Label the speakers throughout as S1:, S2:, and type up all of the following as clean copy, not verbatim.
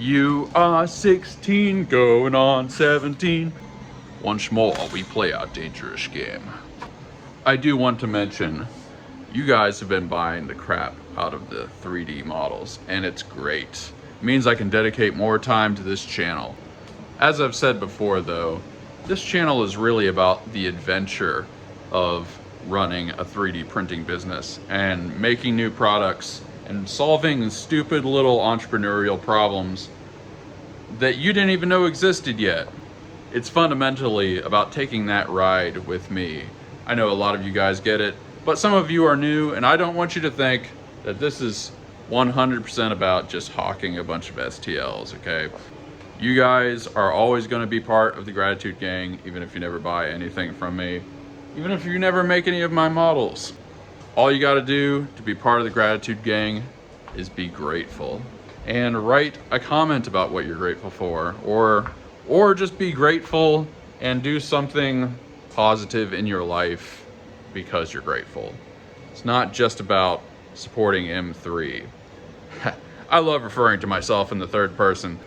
S1: You are 16, going on 17. Once more, we play our dangerous game. I do want to mention, you guys have been buying the crap out of the 3D models, and it's great. It means I can dedicate more time to this channel. As I've said before though, this channel is really about the adventure of running a 3D printing business and making new products and solving stupid little entrepreneurial problems that you didn't even know existed yet. It's fundamentally about taking that ride with me. I know a lot of you guys get it, but some of you are new, and I don't want you to think that this is 100% about just hawking a bunch of STLs, okay? You guys are always going to be part of the Gratitude Gang, even if you never buy anything from me, even if you never make any of my models. All you got to do to be part of the Gratitude Gang is be grateful and write a comment about what you're grateful for, or just be grateful and do something positive in your life because you're grateful. It's not just about supporting M3. I love referring to myself in the third person.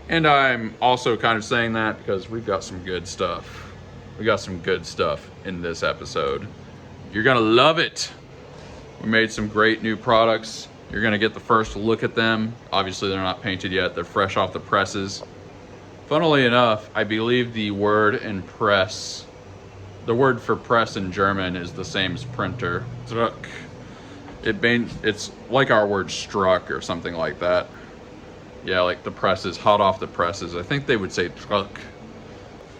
S1: And I'm also kind of saying that because we've got some good stuff. We got some good stuff in this episode. You're gonna love it. We made some great new products. You're gonna get the first look at them. Obviously they're not painted yet. They're fresh off the presses. Funnily enough, I believe the word for press in German is the same as printer. Druck. It's like our word struck or something like that. Yeah, like the presses, hot off the presses. I think they would say truck.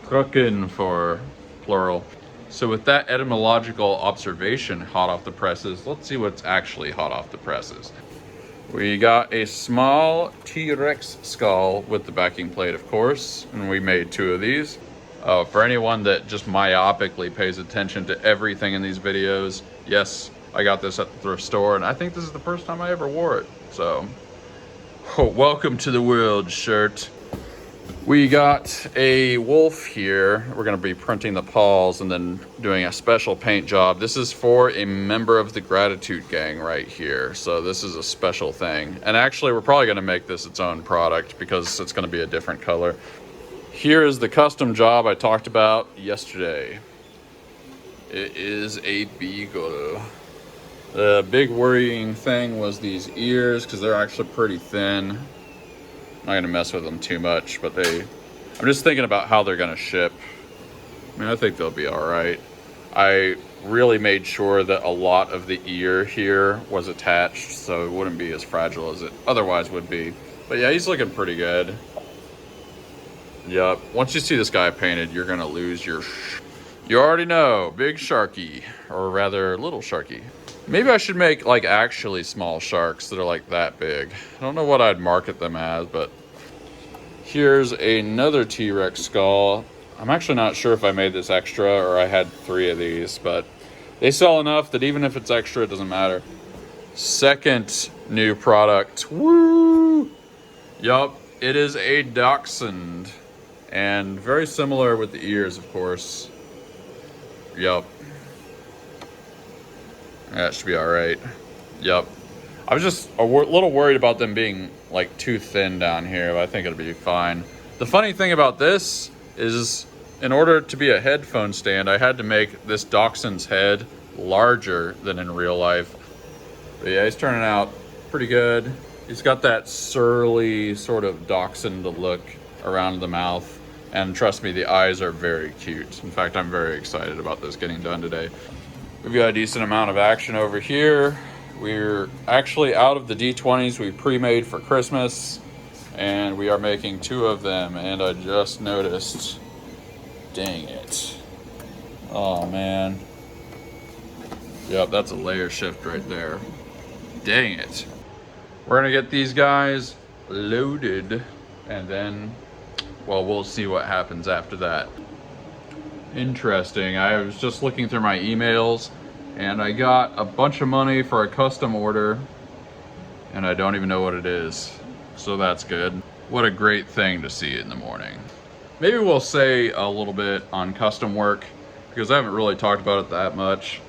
S1: Trucken for plural. So with that etymological observation, hot off the presses, let's see what's actually hot off the presses. We got a small T-Rex skull with the backing plate, of course, and we made 2 of these. For anyone that just myopically pays attention to everything in these videos, yes, I got this at the thrift store, and I think this is the first time I ever wore it, so. Oh, welcome to the world, shirt. We got a wolf here. We're gonna be printing the paws and then doing a special paint job. This is for a member of the Gratitude Gang right here. So this is a special thing. And actually, we're probably gonna make this its own product because it's gonna be a different color. Here is the custom job I talked about yesterday. It is a beagle. The big worrying thing was these ears, because they're actually pretty thin. I'm not gonna mess with them too much, but I'm just thinking about how they're gonna ship. I mean, I think they'll be all right. I really made sure that a lot of the ear here was attached, so it wouldn't be as fragile as it otherwise would be. But yeah, he's looking pretty good. Yep, once you see this guy painted, you're gonna lose your you already know, big sharky, or rather little sharky. Maybe I should make like actually small sharks that are like that big. I don't know what I'd market them as, but here's another T-Rex skull. I'm actually not sure if I made this extra or I had 3 of these, but they sell enough that even if it's extra, it doesn't matter. Second new product. Woo! Yup, it is a dachshund. And very similar with the ears, of course. Yup. That should be all right. Yep. I was just a little worried about them being like too thin down here, but I think it'll be fine. The funny thing about this is in order to be a headphone stand, I had to make this dachshund's head larger than in real life. But yeah, he's turning out pretty good. He's got that surly sort of dachshund look around the mouth. And trust me, the eyes are very cute. In fact, I'm very excited about this getting done today. We've got a decent amount of action over here. We're actually out of the D20s we pre-made for Christmas, and we are making 2 of them, and I just noticed, dang it. Oh man. Yep, that's a layer shift right there. Dang it. We're gonna get these guys loaded, and then, well, we'll see what happens after that. Interesting. I was just looking through my emails and I got a bunch of money for a custom order and I don't even know what it is. So that's good. What a great thing to see in the morning. Maybe we'll say a little bit on custom work because I haven't really talked about it that much.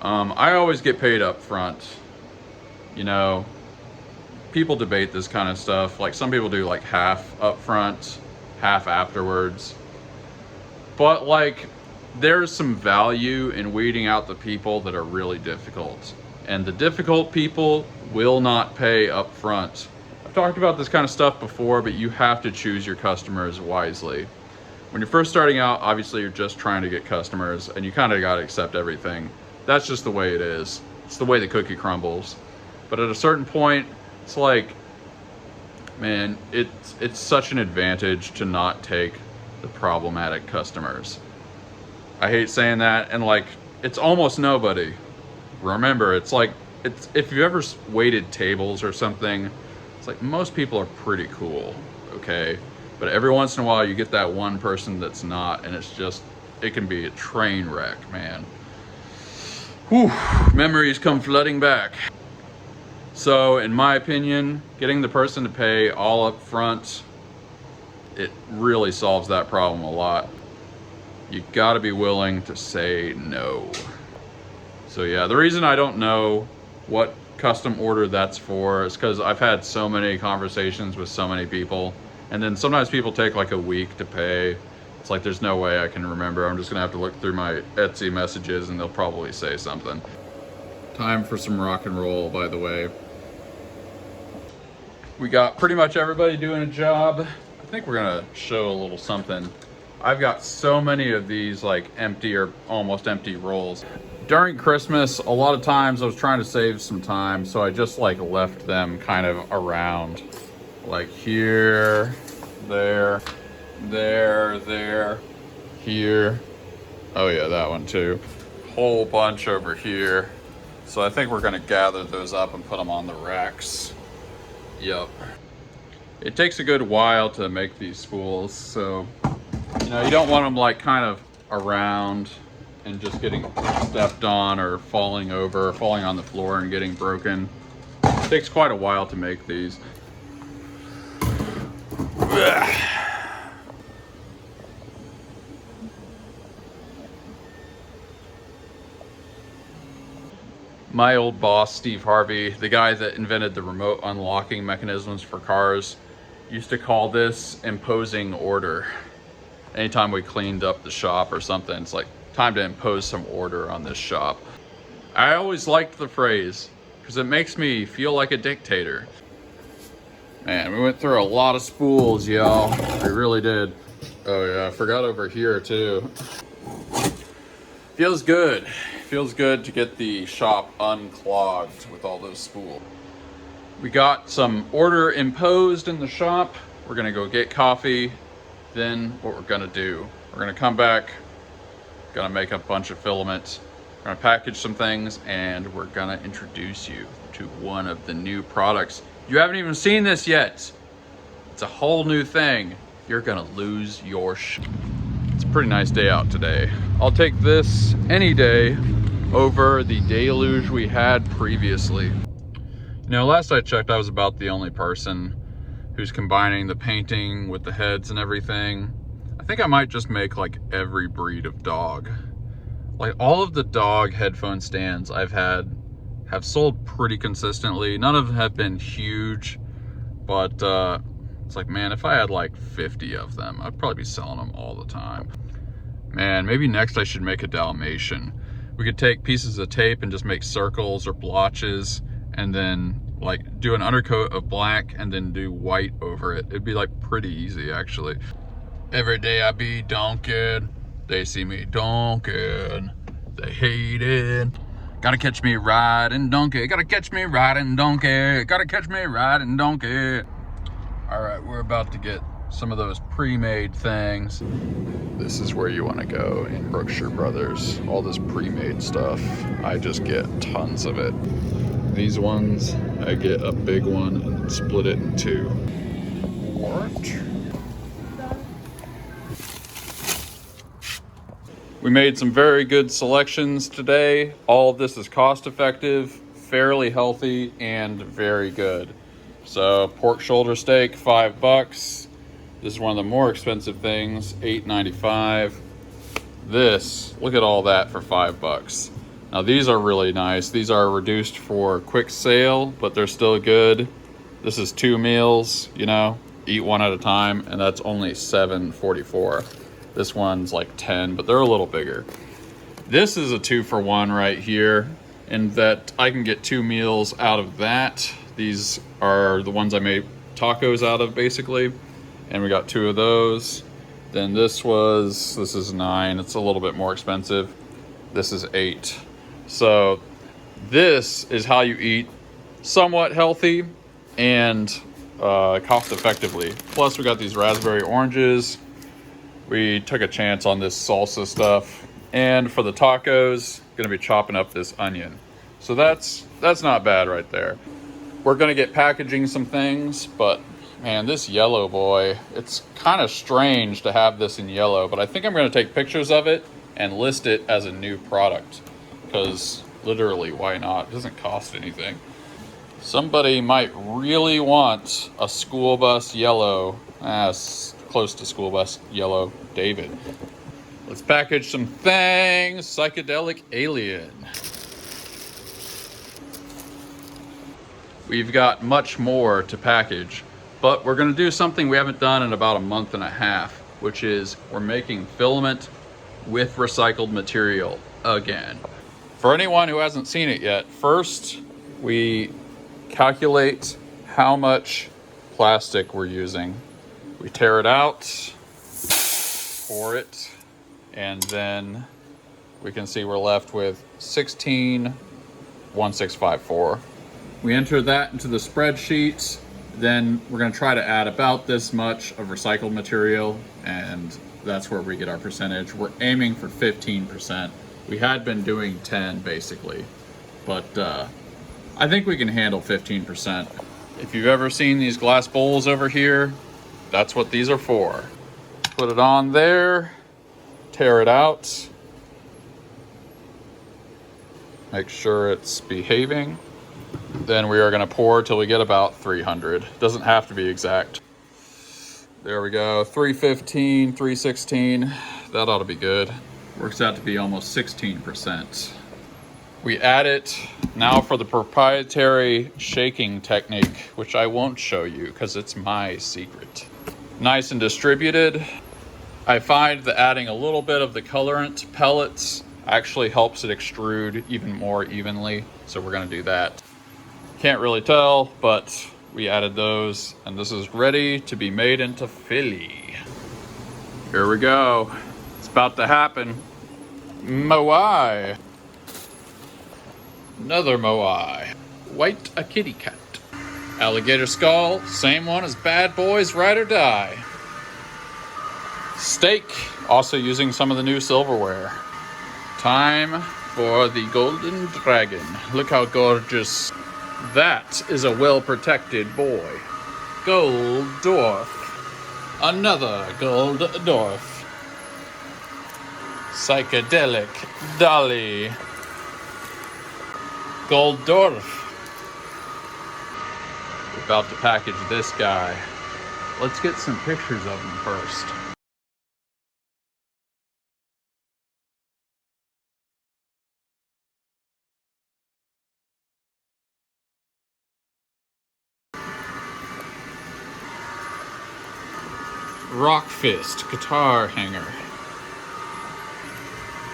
S1: I always get paid up front, you know, people debate this kind of stuff. Like some people do like half up front, half afterwards. But like there's some value in weeding out the people that are really difficult. And the difficult people will not pay up front. I've talked about this kind of stuff before, but you have to choose your customers wisely. When you're first starting out, obviously you're just trying to get customers and you kind of got to accept everything. That's just the way it is. It's the way the cookie crumbles. But at a certain point, it's like, man, it's such an advantage to not take the problematic customers. I hate saying that, and like, it's almost nobody. Remember, it's like, if you ever waited tables or something, it's like most people are pretty cool, okay? But every once in a while you get that one person that's not, and it can be a train wreck, man. Whew, memories come flooding back. So in my opinion, getting the person to pay all up front, it really solves that problem a lot. You gotta be willing to say no. So yeah, the reason I don't know what custom order that's for is because I've had so many conversations with so many people, and then sometimes people take like a week to pay. It's like there's no way I can remember. I'm just gonna have to look through my Etsy messages and they'll probably say something. Time for some rock and roll, by the way. We got pretty much everybody doing a job. I think we're gonna show a little something. I've got so many of these like empty or almost empty rolls. During Christmas, a lot of times I was trying to save some time, so I just like left them kind of around. Like here, there, here. Oh yeah, that one too. Whole bunch over here. So I think we're gonna gather those up and put them on the racks. Yep. It takes a good while to make these spools, so you know, you don't want them like kind of around and just getting stepped on or falling over, or falling on the floor and getting broken. It takes quite a while to make these. My old boss, Steve Harvey, the guy that invented the remote unlocking mechanisms for cars, used to call this imposing order. Anytime we cleaned up the shop or something, it's like time to impose some order on this shop. I always liked the phrase because it makes me feel like a dictator. Man, we went through a lot of spools, y'all. We really did. Oh yeah, I forgot over here too. Feels good. Feels good to get the shop unclogged with all those spools. We got some order imposed in the shop. We're gonna go get coffee. Then what we're gonna do, we're gonna come back, gonna make a bunch of filaments, we're gonna package some things, and we're gonna introduce you to one of the new products. You haven't even seen this yet. It's a whole new thing. You're gonna lose your shit. It's a pretty nice day out today. I'll take this any day over the deluge we had previously. You know, last I checked, I was about the only person who's combining the painting with the heads and everything. I think I might just make like every breed of dog. Like all of the dog headphone stands I've had have sold pretty consistently. None of them have been huge, but it's like, man, if I had like 50 of them, I'd probably be selling them all the time. Man, maybe next I should make a Dalmatian. We could take pieces of tape and just make circles or blotches, and then like do an undercoat of black and then do white over it. It'd be like pretty easy actually. Every day I be donkeyed, they see me donkeyed, they hate it. Gotta catch me riding donkey, gotta catch me riding donkey, gotta catch me riding donkey. All right, we're about to get some of those pre-made things. This is where you want to go in Brookshire Brothers. All this pre-made stuff, I just get tons of it. These ones, I get a big one and split it in two. What? We made some very good selections today. All of this is cost effective, fairly healthy, and very good. So pork shoulder steak, $5. This is one of the more expensive things, $8.95. This, look at all that for $5. Now these are really nice. These are reduced for quick sale, but they're still good. This is 2 meals, you know, eat one at a time, and that's only $7.44. This one's like 10, but they're a little bigger. This is a 2-for-1 right here, in that I can get 2 meals out of that. These are the ones I made tacos out of, basically, and we got 2 of those. Then this is 9. It's a little bit more expensive. This is 8. So this is how you eat somewhat healthy and cost effectively. Plus we got these raspberry oranges. We took a chance on this salsa stuff. And for the tacos, gonna be chopping up this onion. So that's not bad right there. We're gonna get packaging some things, but man, this yellow boy, it's kind of strange to have this in yellow, but I think I'm gonna take pictures of it and list it as a new product, because literally, why not? It doesn't cost anything. Somebody might really want a school bus yellow, close to school bus yellow David. Let's package some things. Psychedelic alien. We've got much more to package, but we're gonna do something we haven't done in about a month and a half, which is we're making filament with recycled material again. For anyone who hasn't seen it yet, first we calculate how much plastic we're using. We tear it out, pour it, and then we can see we're left with 16,1654. We enter that into the spreadsheet. Then we're going to try to add about this much of recycled material, and that's where we get our percentage. We're aiming for 15%. We had been doing 10 basically, but I think we can handle 15%. If you've ever seen these glass bowls over here, that's what these are for. Put it on there, tear it out, make sure it's behaving. Then we are going to pour till we get about 300. Doesn't have to be exact. There we go, 315, 316. That ought to be good. Works out to be almost 16%. We add it now for the proprietary shaking technique, which I won't show you because it's my secret. Nice and distributed. I find that adding a little bit of the colorant pellets actually helps it extrude even more evenly. So we're going to do that. Can't really tell, but we added those, and this is ready to be made into Philly. Here we go. It's about to happen. Moai. Another Moai. White a kitty cat. Alligator skull, same one as Bad Boys Ride or Die. Steak, also using some of the new silverware. Time for the golden dragon. Look how gorgeous. That is a well-protected boy. Gold dwarf. Another gold dwarf. Psychedelic dolly. Gold dwarf. We're about to package this guy. Let's get some pictures of him first. Rock fist guitar hanger.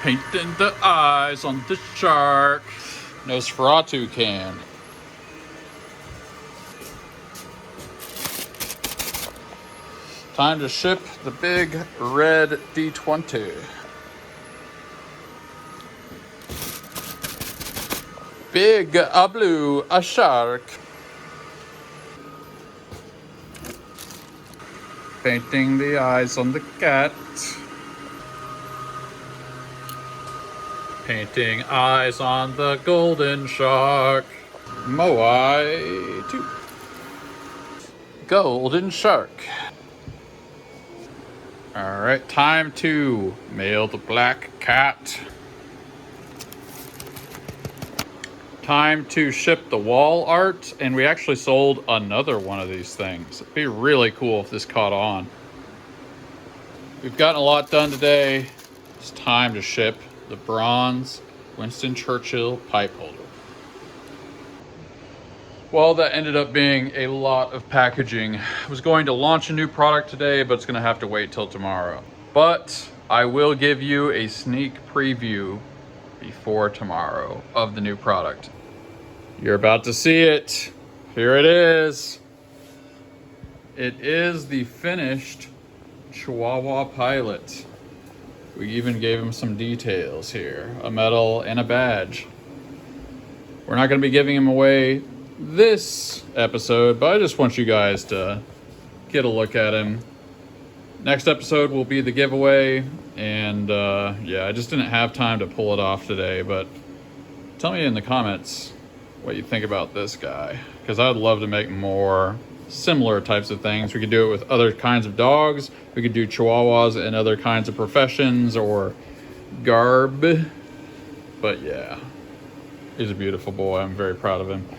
S1: Painting the eyes on the shark. Nosferatu can. Time to ship the big red D20. Big a blue a shark. Painting the eyes on the cat. Painting eyes on the golden shark. Moai 2. Golden shark. Alright, time to mail the black cat. Time to ship the wall art, and we actually sold another one of these things. It'd be really cool if this caught on. We've gotten a lot done today. It's time to ship the bronze Winston Churchill pipe holder. Well, that ended up being a lot of packaging. I was going to launch a new product today, but it's gonna have to wait till tomorrow. But I will give you a sneak preview before tomorrow of the new product. You're about to see it. Here it is. It is the finished Chihuahua Pilot. We even gave him some details here, a medal and a badge. We're not gonna be giving him away this episode, but I just want you guys to get a look at him. Next episode will be the giveaway, and yeah, I just didn't have time to pull it off today, but tell me in the comments what you think about this guy, because I'd love to make more similar types of things. We could do it with other kinds of dogs. We could do Chihuahuas and other kinds of professions or garb, but yeah, he's a beautiful boy. I'm very proud of him.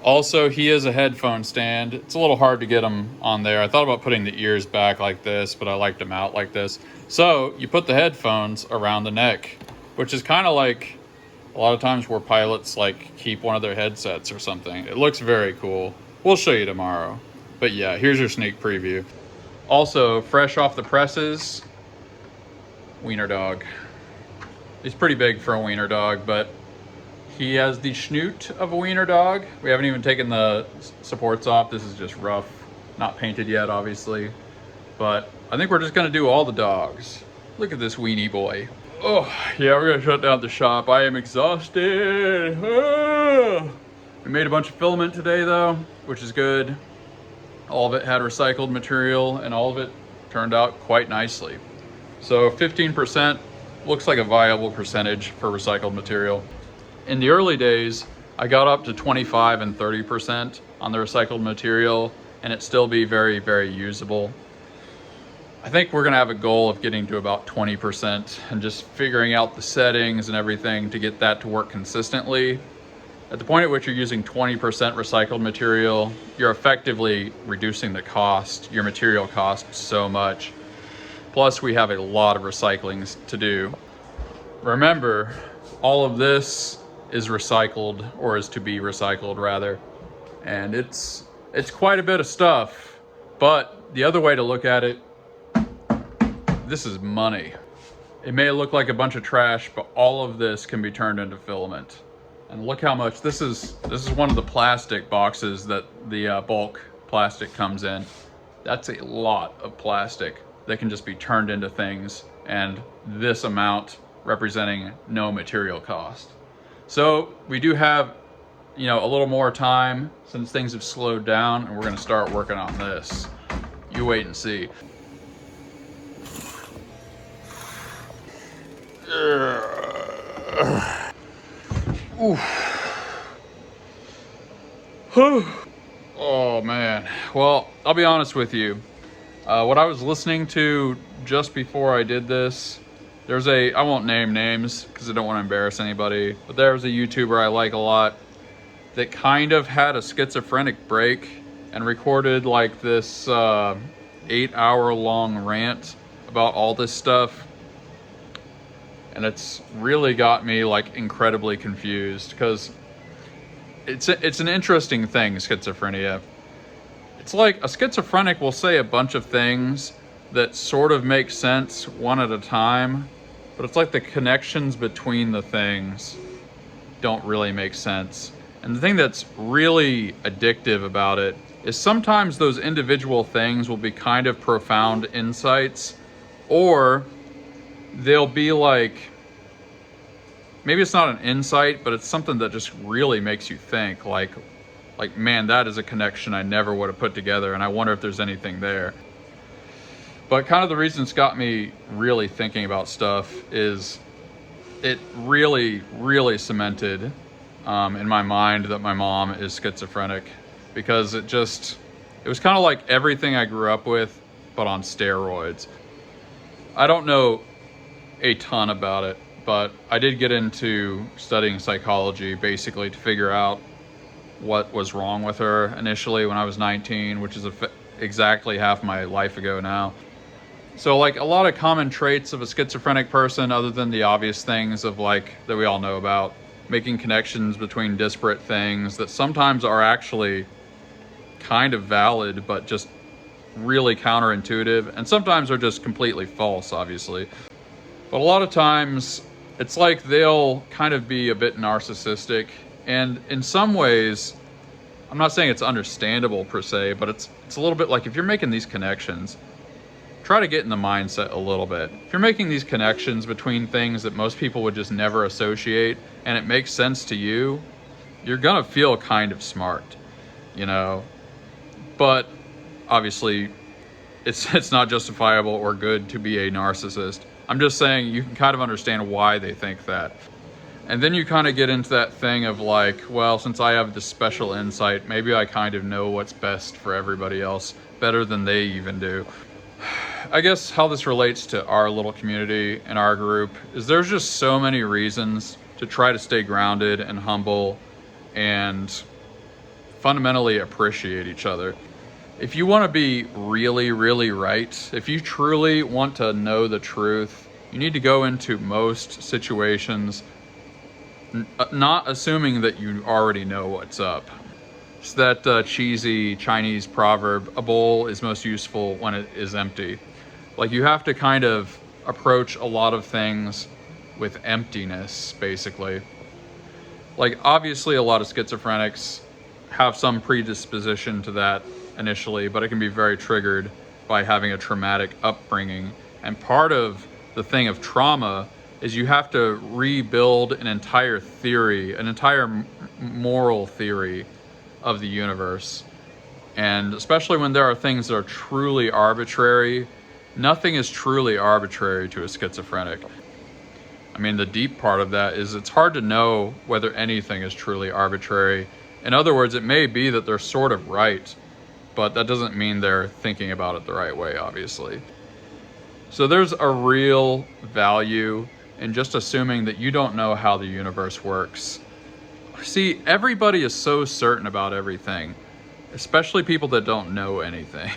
S1: Also, he is a headphone stand. It's a little hard to get him on there. I thought about putting the ears back like this, but I liked him out like this. So you put the headphones around the neck, which is kind of like a lot of times where pilots like keep one of their headsets or something. It looks very cool. We'll show you tomorrow. But yeah, here's your sneak preview. Also, fresh off the presses, wiener dog. He's pretty big for a wiener dog, but he has the schnoot of a wiener dog. We haven't even taken the supports off. This is just rough, not painted yet, obviously. But I think we're just gonna do all the dogs. Look at this weenie boy. Oh, yeah, we're gonna shut down the shop. I am exhausted. Ah. We made a bunch of filament today though, which is good. All of it had recycled material and all of it turned out quite nicely. So 15% looks like a viable percentage for recycled material. In the early days, I got up to 25 and 30% on the recycled material, and it still be very, very usable. I think we're gonna have a goal of getting to about 20% and just figuring out the settings and everything to get that to work consistently. At the point at which you're using 20% recycled material, you're effectively reducing the cost, your material cost so much. Plus, we have a lot of recyclings to do. Remember, all of this is recycled, or is to be recycled rather, and it's quite a bit of stuff. But the other way to look at it, this is money. It may look like a bunch of trash, but all of this can be turned into filament. And look how much this is one of the plastic boxes that the bulk plastic comes in. That's a lot of plastic that can just be turned into things, and this amount representing no material cost. So we do have, you know, a little more time since things have slowed down, and we're gonna start working on this. You wait and see. Oh man, well, I'll be honest with you. What I was listening to just before I did this, there's I won't name names because I don't want to embarrass anybody, but there was a YouTuber I like a lot that kind of had a schizophrenic break and recorded like this 8-hour long rant about all this stuff. And it's really got me like incredibly confused because it's an interesting thing, schizophrenia. It's like a schizophrenic will say a bunch of things that sort of make sense one at a time, but it's like the connections between the things don't really make sense. And the thing that's really addictive about it is sometimes those individual things will be kind of profound insights, or they'll be like, maybe it's not an insight, but it's something that just really makes you think, like man, that is a connection I never would have put together, and I wonder if there's anything there. But kind of the reason it's got me really thinking about stuff is it really, really cemented in my mind that my mom is schizophrenic, because it was kind of like everything I grew up with, but on steroids. I don't know a ton about it, but I did get into studying psychology basically to figure out what was wrong with her initially when I was 19, which is exactly half my life ago now. So like a lot of common traits of a schizophrenic person, other than the obvious things of like that we all know about, making connections between disparate things that sometimes are actually kind of valid, but just really counterintuitive, and sometimes are just completely false, obviously. But a lot of times, it's like they'll kind of be a bit narcissistic, and in some ways, I'm not saying it's understandable per se, but it's a little bit like if you're making these connections, try to get in the mindset a little bit. If you're making these connections between things that most people would just never associate, and it makes sense to you, you're gonna feel kind of smart, you know? But obviously, it's not justifiable or good to be a narcissist. I'm just saying you can kind of understand why they think that. And then you kind of get into that thing of like, well, since I have this special insight, maybe I kind of know what's best for everybody else better than they even do. I guess how this relates to our little community and our group is there's just so many reasons to try to stay grounded and humble and fundamentally appreciate each other. If you want to be really, really right, if you truly want to know the truth, you need to go into most situations not assuming that you already know what's up. It's that cheesy Chinese proverb, a bowl is most useful when it is empty. Like, you have to kind of approach a lot of things with emptiness, basically. Like, obviously a lot of schizophrenics have some predisposition to that initially, but it can be very triggered by having a traumatic upbringing. And part of the thing of trauma is you have to rebuild an entire theory, an entire moral theory of the universe. And especially when there are things that are truly arbitrary, nothing is truly arbitrary to a schizophrenic. I mean, the deep part of that is it's hard to know whether anything is truly arbitrary. In other words, it may be that they're sort of right, but that doesn't mean they're thinking about it the right way, obviously. So there's a real value in just assuming that you don't know how the universe works. See, everybody is so certain about everything, especially people that don't know anything.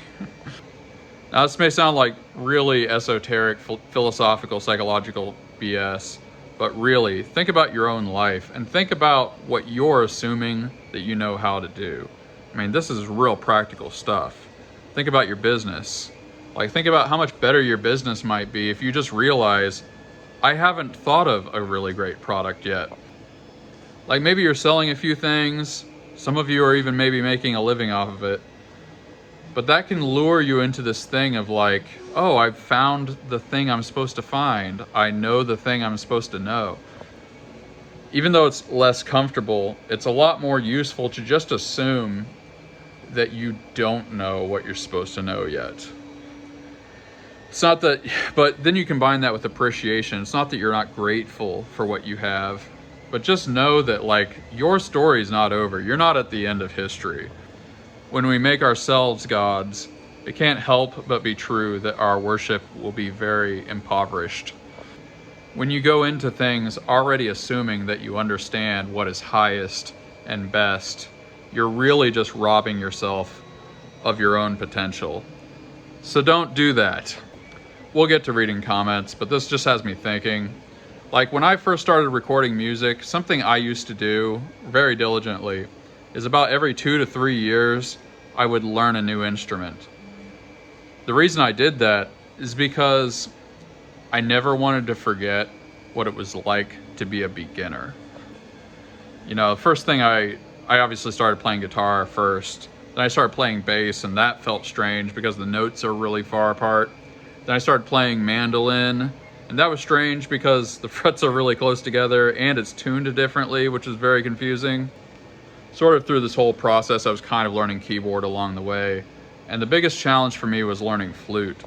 S1: Now, this may sound like really esoteric, philosophical, psychological BS, but really, think about your own life and think about what you're assuming that you know how to do. I mean, this is real practical stuff. Think about your business. Like, think about how much better your business might be if you just realize, I haven't thought of a really great product yet. Like, maybe you're selling a few things, some of you are even maybe making a living off of it, but that can lure you into this thing of like, oh, I've found the thing I'm supposed to find. I know the thing I'm supposed to know. Even though it's less comfortable, it's a lot more useful to just assume that you don't know what you're supposed to know yet. It's not that, but then you combine that with appreciation. It's not that you're not grateful for what you have, but just know that like your story's not over. You're not at the end of history. When we make ourselves gods, it can't help but be true that our worship will be very impoverished. When you go into things already assuming that you understand what is highest and best, you're really just robbing yourself of your own potential. So don't do that. We'll get to reading comments, but this just has me thinking. Like, when I first started recording music, something I used to do very diligently is about every 2 to 3 years, I would learn a new instrument. The reason I did that is because I never wanted to forget what it was like to be a beginner. You know, the first thing I obviously started playing guitar first. Then I started playing bass, and that felt strange because the notes are really far apart. Then I started playing mandolin, and that was strange because the frets are really close together and it's tuned differently, which is very confusing. Sort of through this whole process, I was kind of learning keyboard along the way. And the biggest challenge for me was learning flute.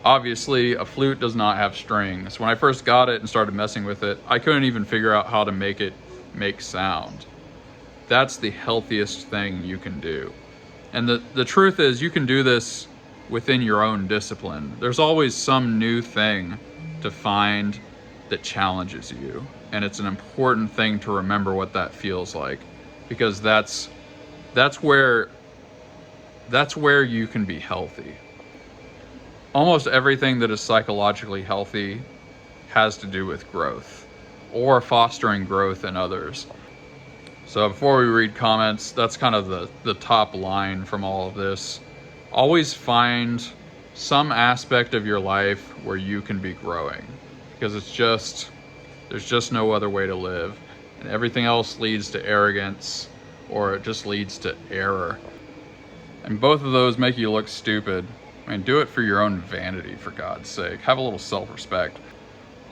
S1: Obviously, a flute does not have strings. When I first got it and started messing with it, I couldn't even figure out how to make it make sound. That's the healthiest thing you can do. And the truth is, you can do this within your own discipline. There's always some new thing to find that challenges you. And it's an important thing to remember what that feels like, because that's where you can be healthy. Almost everything that is psychologically healthy has to do with growth. or fostering growth in others. So before we read comments, that's kind of the top line from all of this. Always find some aspect of your life where you can be growing, because there's just no other way to live. And everything else leads to arrogance, or it just leads to error. And both of those make you look stupid. I mean, do it for your own vanity, for God's sake. Have a little self-respect.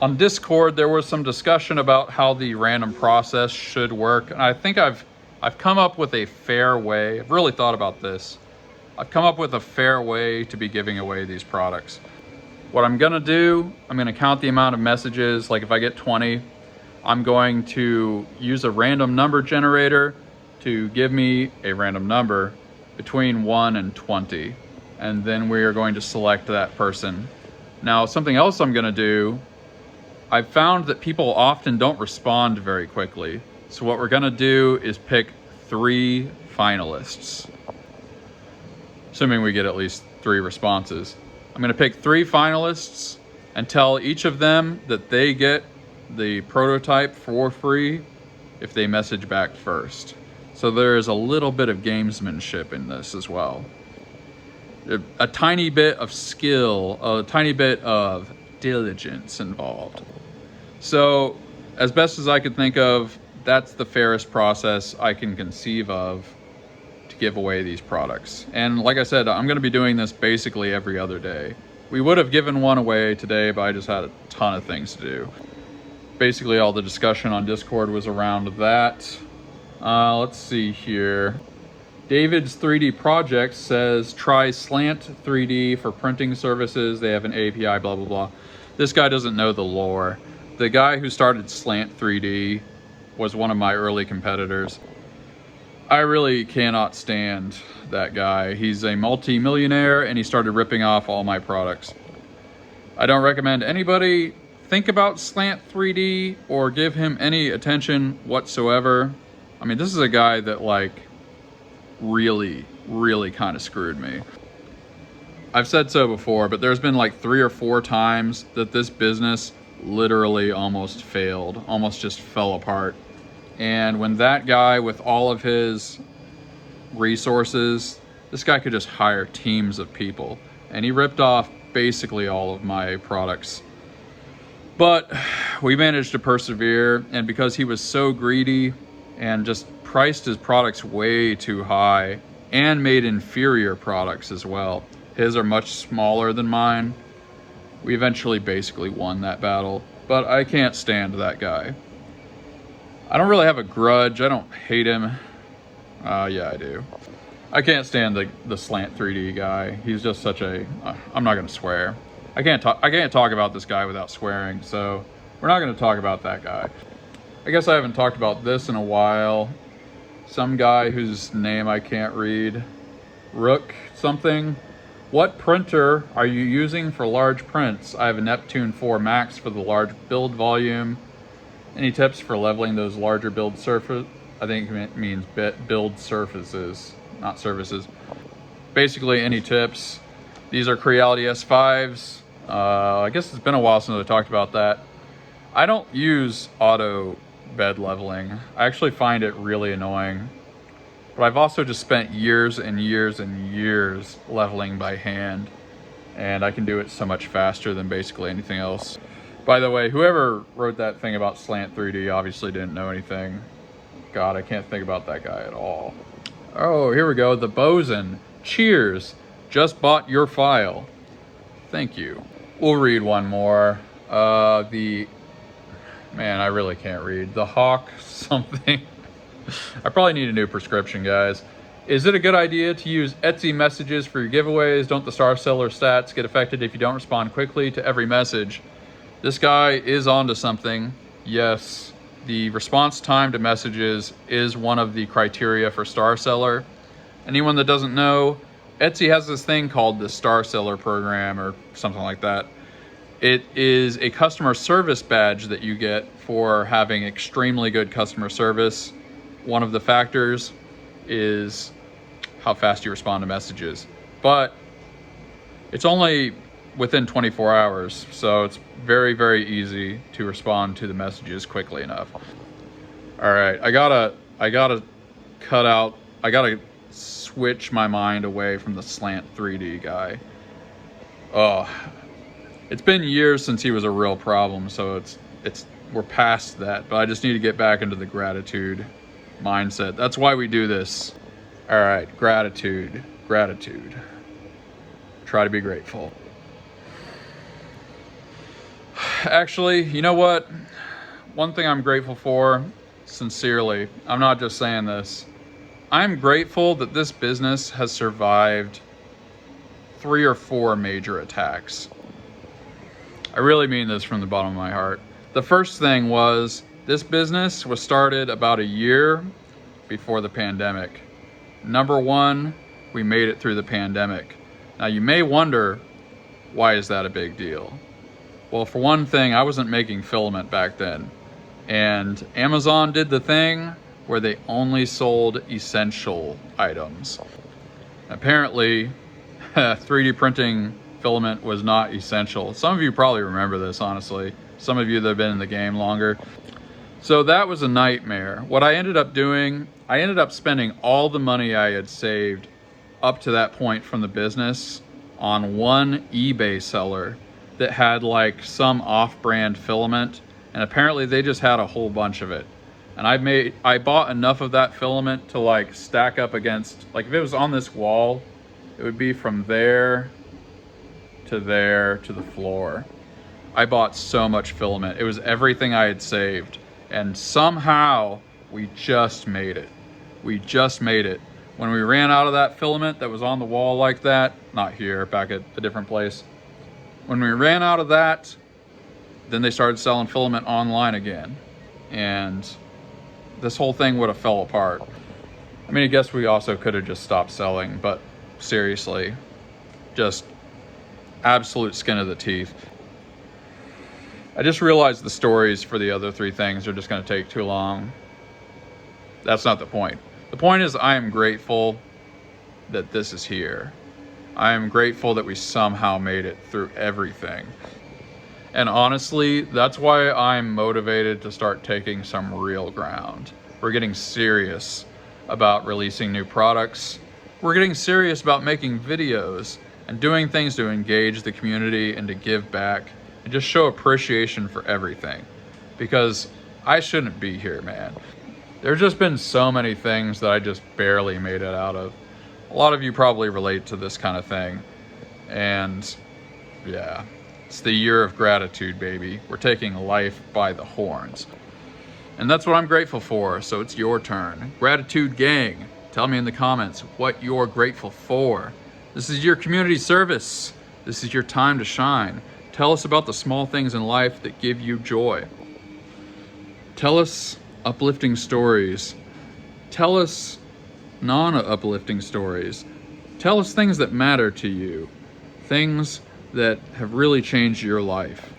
S1: On Discord, there was some discussion about how the random process should work. And I think I've come up with a fair way. I've really thought about this. I've come up with a fair way to be giving away these products. What I'm gonna do, I'm gonna count the amount of messages. Like if I get 20, I'm going to use a random number generator to give me a random number between 1 and 20. And then we are going to select that person. Now, something else I'm gonna do, I've found that people often don't respond very quickly. So what we're gonna do is pick 3 finalists, assuming we get at least 3 responses. I'm gonna pick 3 finalists and tell each of them that they get the prototype for free if they message back first. So there is a little bit of gamesmanship in this as well. A tiny bit of skill, a tiny bit of diligence involved. So as best as I could think of, that's the fairest process I can conceive of to give away these products. And like I said, I'm gonna be doing this basically every other day. We would have given one away today, but I just had a ton of things to do. Basically all the discussion on Discord was around that. Let's see here. David's 3D Project says, try Slant 3D for printing services. They have an API, blah, blah, blah. This guy doesn't know the lore. The guy who started Slant 3D was one of my early competitors. I really cannot stand that guy. He's a multi-millionaire and he started ripping off all my products. I don't recommend anybody think about Slant 3D or give him any attention whatsoever. I mean, this is a guy that like really kind of screwed me. I've said so before, but there's been like 3 or 4 times that this business literally almost failed, almost just fell apart. And when that guy with all of his resources, this guy could just hire teams of people, and he ripped off basically all of my products. But we managed to persevere, and because he was so greedy and just priced his products way too high and made inferior products as well. His are much smaller than mine. We eventually basically won that battle, but I can't stand that guy. I don't really have a grudge. I don't hate him. Yeah, I do. I can't stand the Slant 3D guy. He's just such a, I'm not gonna swear. I can't talk about this guy without swearing, so we're not gonna talk about that guy. I guess I haven't talked about this in a while. Some guy whose name I can't read. Rook something. What printer are you using for large prints? I have a Neptune 4 Max for the large build volume. Any tips for leveling those larger build surface? I think it means build surfaces, not services. Basically, any tips? These are Creality S5s. I guess it's been a while since I talked about that. I don't use auto bed leveling. I actually find it really annoying. But I've also just spent years and years and years leveling by hand, and I can do it so much faster than basically anything else. By the way, whoever wrote that thing about Slant 3D obviously didn't know anything. God, I can't think about that guy at all. Oh, here we go. The Bosun. Cheers. Just bought your file. Thank you. We'll read one more. Man, I really can't read. The Hawk something. I probably need a new prescription, guys. Is it a good idea to use Etsy messages for your giveaways? Don't the Star Seller stats get affected if you don't respond quickly to every message? This guy is onto something. Yes, the response time to messages is one of the criteria for Star Seller. Anyone that doesn't know, Etsy has this thing called the Star Seller program or something like that. It is a customer service badge that you get for having extremely good customer service. One of the factors is how fast you respond to messages. But it's only within 24 hours. So it's very, very easy to respond to the messages quickly enough. All right, I gotta switch my mind away from the slant 3D guy. Oh, it's been years since he was a real problem, so we're past that, but I just need to get back into the gratitude mindset. That's why we do this. All right, gratitude. Try to be grateful. Actually, you know what? One thing I'm grateful for, sincerely, I'm not just saying this, I'm grateful that this business has survived 3 or 4 major attacks. I really mean this from the bottom of my heart. The first thing was, this business was started about a year before the pandemic. Number 1, we made it through the pandemic. Now you may wonder, why is that a big deal? Well, for one thing, I wasn't making filament back then. And Amazon did the thing where they only sold essential items. Apparently, 3D printing filament was not essential. Some of you probably remember this, honestly. Some of you that have been in the game longer. So that was a nightmare. What I ended up doing, I ended up spending all the money I had saved up to that point from the business on one eBay seller that had like some off-brand filament, and apparently they just had a whole bunch of it. And I bought enough of that filament to like stack up against, like if it was on this wall, it would be from there to the floor. I bought so much filament. It was everything I had saved. And somehow we just made it. We just made it. When we ran out of that filament that was on the wall like that, not here, back at a different place. When we ran out of that, then they started selling filament online again. And this whole thing would have fell apart. I mean, I guess we also could have just stopped selling, but seriously, just absolute skin of the teeth. I just realized the stories for the other 3 things are just going to take too long. That's not the point. The point is, I am grateful that this is here. I am grateful that we somehow made it through everything. And honestly, that's why I'm motivated to start taking some real ground. We're getting serious about releasing new products. We're getting serious about making videos and doing things to engage the community and to give back and just show appreciation for everything. Because I shouldn't be here, man. There's just been so many things that I just barely made it out of. A lot of you probably relate to this kind of thing. And yeah, it's the year of gratitude, baby. We're taking life by the horns. And that's what I'm grateful for, so it's your turn. Gratitude gang, tell me in the comments what you're grateful for. This is your community service. This is your time to shine. Tell us about the small things in life that give you joy. Tell us uplifting stories. Tell us non-uplifting stories. Tell us things that matter to you. Things that have really changed your life.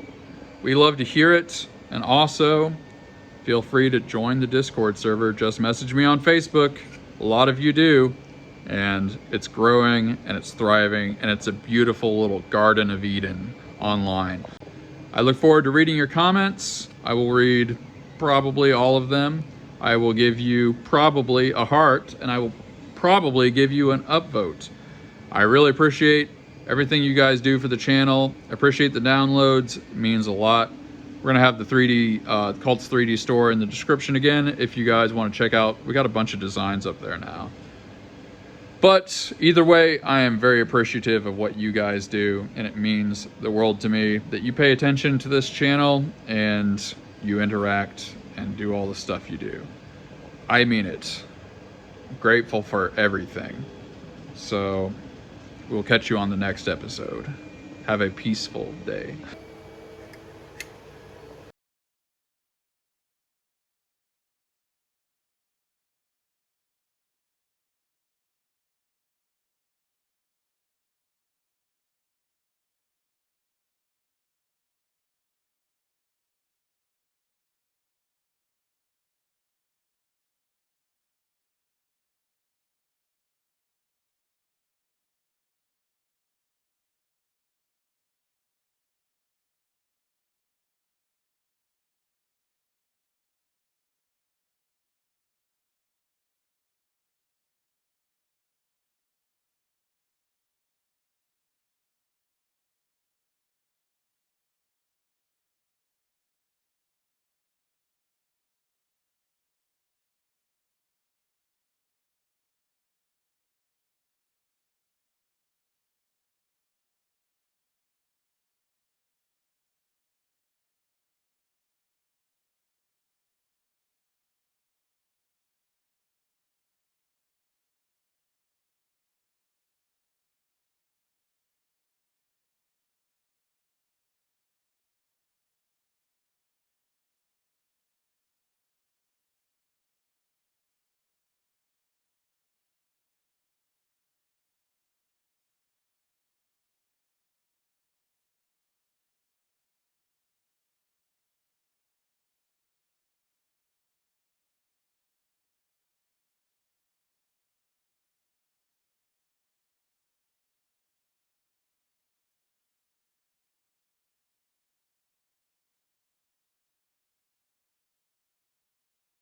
S1: We love to hear it, and also feel free to join the Discord server. Just message me on Facebook. A lot of you do, and it's growing and it's thriving, and it's a beautiful little Garden of Eden online. I look forward to reading your comments. I will read probably all of them. I will give you probably a heart, and I will probably give you an upvote. I really appreciate everything you guys do for the channel. I appreciate the downloads. It means a lot. We're gonna have the 3D Cults 3D store in the description again if you guys want to check out. We got a bunch of designs up there now. But either way, I am very appreciative of what you guys do, and it means the world to me that you pay attention to this channel and you interact and do all the stuff you do. I mean it. I'm grateful for everything. So we'll catch you on the next episode. Have a peaceful day.